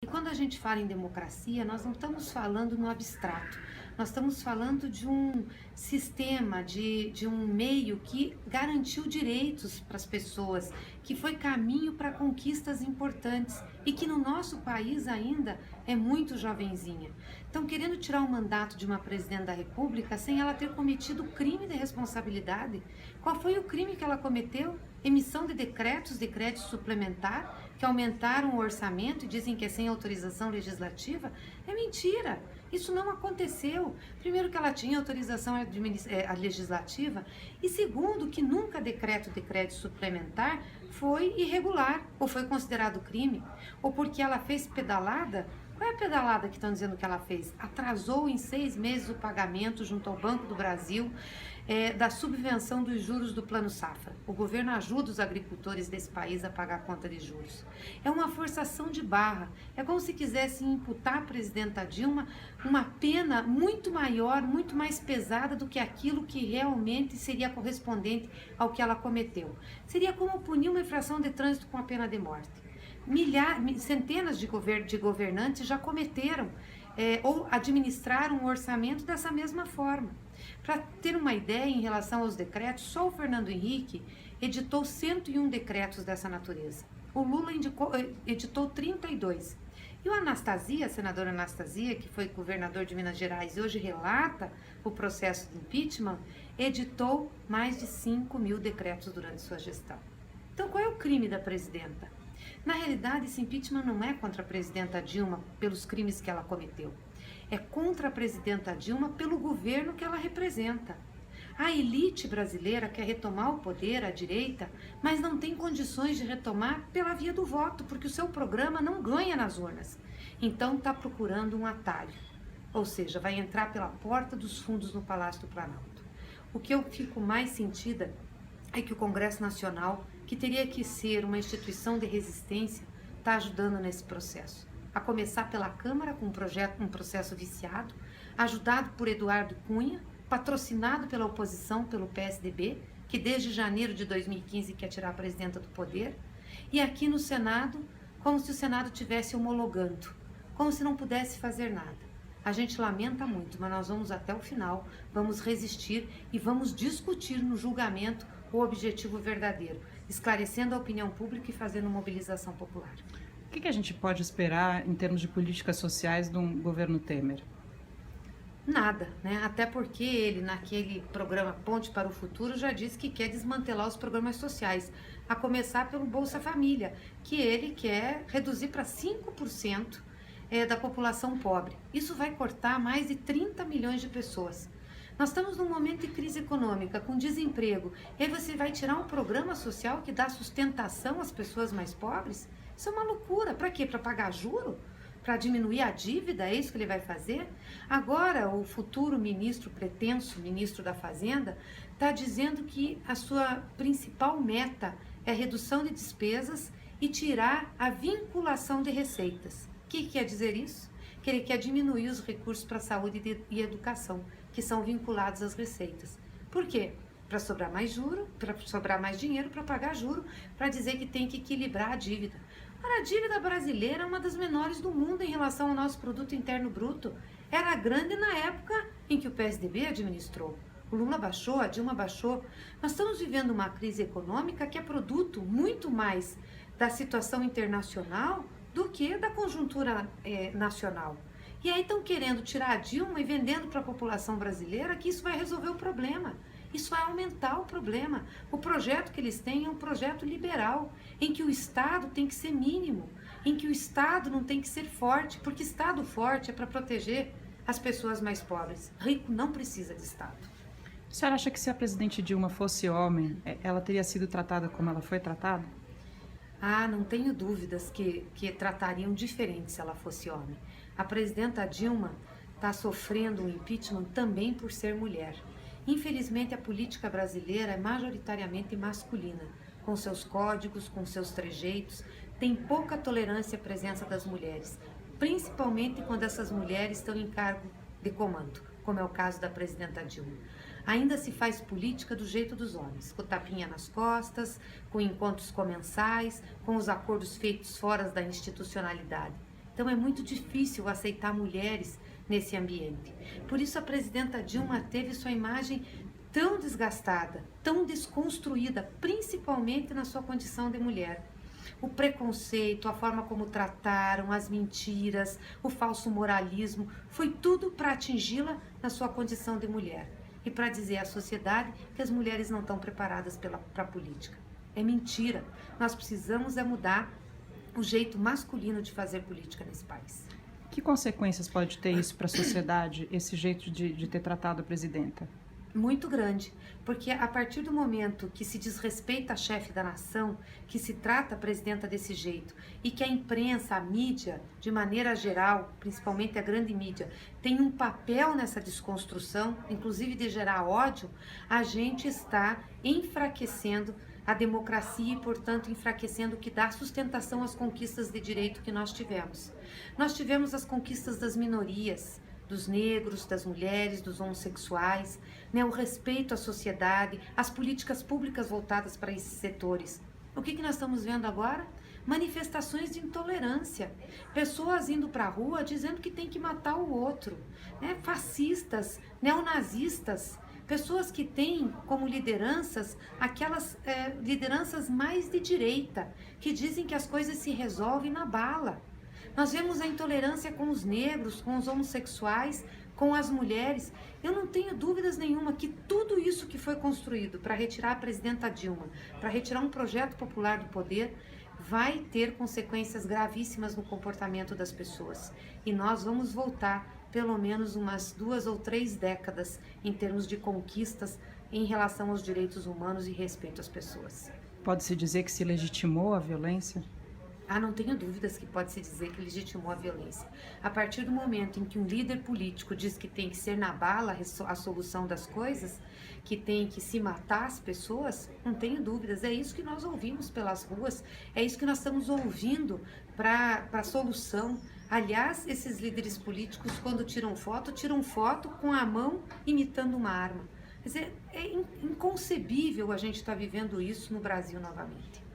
E quando a gente fala em democracia, nós não estamos falando no abstrato, nós estamos falando de um sistema, de um meio que garantiu direitos para as pessoas, que foi caminho para conquistas importantes e que no nosso país ainda é muito jovenzinha. Então, querendo tirar o mandato de uma presidente da República sem ela ter cometido crime de responsabilidade. Qual foi o crime que ela cometeu? Emissão de decretos suplementar, que aumentaram o orçamento e dizem que é sem autorização legislativa. É mentira, isso não aconteceu. Primeiro que ela tinha autorização legislativa e segundo que nunca decreto de crédito suplementar foi irregular ou foi considerado crime. Ou porque ela fez pedalada. Qual é a pedalada que estão dizendo que ela fez? Atrasou em 6 meses o pagamento junto ao Banco do Brasil da subvenção dos juros do Plano Safra. O governo ajuda os agricultores desse país a pagar a conta de juros. É uma forçação de barra. É como se quisessem imputar à presidenta Dilma uma pena muito maior, muito mais pesada do que aquilo que realmente seria correspondente ao que ela cometeu. Seria como punir uma infração de trânsito com a pena de morte. Centenas de governantes já cometeram ou administraram um orçamento dessa mesma forma. Para ter uma ideia em relação aos decretos, só o Fernando Henrique editou 101 decretos dessa natureza. O Lula editou 32. E o Anastasia, a senadora Anastasia, que foi governador de Minas Gerais e hoje relata o processo de impeachment, editou mais de 5.000 decretos durante sua gestão. Então, qual é o crime da presidenta? Na realidade, esse impeachment não é contra a presidenta Dilma pelos crimes que ela cometeu. É contra a presidenta Dilma pelo governo que ela representa. A elite brasileira quer retomar o poder, a direita, mas não tem condições de retomar pela via do voto, porque o seu programa não ganha nas urnas. Então está procurando um atalho, ou seja, vai entrar pela porta dos fundos no Palácio do Planalto. O que eu fico mais sentida é que o Congresso Nacional, que teria que ser uma instituição de resistência, está ajudando nesse processo. A começar pela Câmara com um processo viciado, ajudado por Eduardo Cunha, patrocinado pela oposição, pelo PSDB, que desde janeiro de 2015 quer tirar a presidenta do poder, e aqui no Senado, como se o Senado estivesse homologando, como se não pudesse fazer nada. A gente lamenta muito, mas nós vamos até o final, vamos resistir e vamos discutir no julgamento o objetivo verdadeiro, esclarecendo a opinião pública e fazendo mobilização popular. O que a gente pode esperar em termos de políticas sociais de um governo Temer? Nada, né? Até porque ele, naquele programa Ponte para o Futuro, já disse que quer desmantelar os programas sociais, a começar pelo Bolsa Família, que ele quer reduzir para 5% da população pobre. Isso vai cortar mais de 30 milhões de pessoas. Nós estamos num momento de crise econômica, com desemprego, e aí você vai tirar um programa social que dá sustentação às pessoas mais pobres? Isso é uma loucura. Para quê? Para pagar juro? Para diminuir a dívida? É isso que ele vai fazer? Agora, o futuro ministro, pretenso ministro da Fazenda, está dizendo que a sua principal meta é redução de despesas e tirar a vinculação de receitas. O que quer dizer isso? Que ele quer diminuir os recursos para a saúde e educação, que são vinculados às receitas. Por quê? Para sobrar mais juro, para sobrar mais dinheiro para pagar juro, para dizer que tem que equilibrar a dívida. Ora, a dívida brasileira é uma das menores do mundo em relação ao nosso produto interno bruto. Era grande na época em que o PSDB administrou. O Lula baixou, a Dilma baixou. Nós estamos vivendo uma crise econômica que é produto muito mais da situação internacional do que da conjuntura nacional. E aí estão querendo tirar a Dilma e vendendo para a população brasileira que isso vai resolver o problema. Isso vai aumentar o problema. O projeto que eles têm é um projeto liberal, em que o Estado tem que ser mínimo, em que o Estado não tem que ser forte, porque Estado forte é para proteger as pessoas mais pobres. Rico não precisa de Estado. A senhora acha que se a presidente Dilma fosse homem, ela teria sido tratada como ela foi tratada? Ah, não tenho dúvidas que tratariam diferente se ela fosse homem. A presidenta Dilma está sofrendo um impeachment também por ser mulher. Infelizmente, a política brasileira é majoritariamente masculina, com seus códigos, com seus trejeitos, tem pouca tolerância à presença das mulheres, principalmente quando essas mulheres estão em cargo de comando, como é o caso da presidenta Dilma. Ainda se faz política do jeito dos homens, com tapinha nas costas, com encontros comensais, com os acordos feitos fora da institucionalidade. Então é muito difícil aceitar mulheres nesse ambiente. Por isso a presidenta Dilma teve sua imagem tão desgastada, tão desconstruída, principalmente na sua condição de mulher. O preconceito, a forma como trataram, as mentiras, o falso moralismo, foi tudo para atingi-la na sua condição de mulher e para dizer à sociedade que as mulheres não estão preparadas para a política. É mentira. Nós precisamos mudar o jeito masculino de fazer política nesse país. Que consequências pode ter isso para a sociedade, esse jeito de ter tratado a presidenta? Muito grande, porque a partir do momento que se desrespeita a chefe da nação, que se trata a presidenta desse jeito e que a imprensa, a mídia, de maneira geral, principalmente a grande mídia, tem um papel nessa desconstrução, inclusive de gerar ódio, a gente está enfraquecendo a democracia e, portanto, enfraquecendo o que dá sustentação às conquistas de direito que nós tivemos. Nós tivemos as conquistas das minorias, dos negros, das mulheres, dos homossexuais, né, o respeito à sociedade, as políticas públicas voltadas para esses setores. O que nós estamos vendo agora? Manifestações de intolerância, pessoas indo para a rua dizendo que tem que matar o outro, né, fascistas, neonazistas, pessoas que têm como lideranças aquelas lideranças mais de direita, que dizem que as coisas se resolvem na bala. Nós vemos a intolerância com os negros, com os homossexuais, com as mulheres. Eu não tenho dúvidas nenhuma que tudo isso que foi construído para retirar a presidenta Dilma, para retirar um projeto popular do poder, vai ter consequências gravíssimas no comportamento das pessoas. E nós vamos voltar pelo menos umas 2 ou 3 décadas em termos de conquistas em relação aos direitos humanos e respeito às pessoas. Pode-se dizer que se legitimou a violência? Não tenho dúvidas que pode-se dizer que legitimou a violência. A partir do momento em que um líder político diz que tem que ser na bala a solução das coisas, que tem que se matar as pessoas, não tenho dúvidas. É isso que nós ouvimos pelas ruas, é isso que nós estamos ouvindo para a solução. Aliás, esses líderes políticos, quando tiram foto com a mão imitando uma arma. Quer dizer, é inconcebível a gente estar vivendo isso no Brasil novamente.